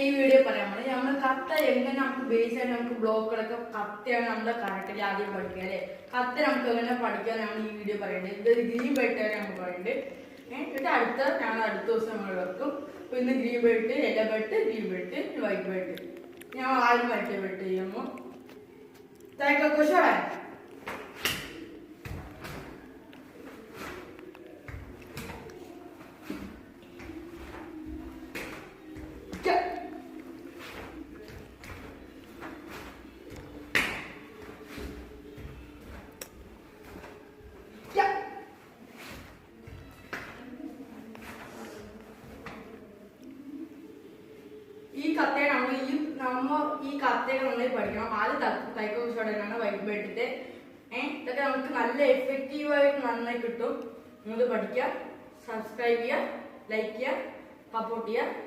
ഈ വീഡിയോ പറയാൻ നമ്മൾ നമ്മൾ കത്ത എങ്ങനെ നമുക്ക് ബേസ് ആയിട്ട് നമുക്ക് ബ്ലോക്കുകളൊക്കെ കത്തയാണ് നമ്മുടെ കറക്റ്റിൽ ആദ്യം പഠിക്കുക അല്ലെ. കത്ത നമുക്ക് എങ്ങനെ പഠിക്കാൻ നമ്മൾ ഈ വീഡിയോ പറയേണ്ടത്. ഇതൊരു ഗ്രീൻ ബെൽറ്റ് ആണ് നമുക്ക് പറയുന്നത്. എന്നിട്ട് ഞങ്ങൾ അടുത്ത ദിവസം നമ്മൾ വെക്കും. അപ്പൊ ഇന്ന് green belt, yellow belt, green belt, white belt. ഞാൻ ആദ്യം വൈറ്റ് ബെൽറ്റ് ചെയ്യുമ്പോൾ തേക്കോശോടെ ഈ കത്തയൊക്കെ നന്നായി പഠിക്കണം. ആദ്യം തൈക്കോശോടെയാണ് വൈറ്റ് ബെൽറ്റിന്റെ. ഇതൊക്കെ നമുക്ക് നല്ല എഫക്റ്റീവായിട്ട് നന്നായി കിട്ടും. നിങ്ങൾ പഠിക്കുക, സബ്സ്ക്രൈബ് ചെയ്യുക, ലൈക്ക് ചെയ്യുക, സപ്പോർട്ട് ചെയ്യുക.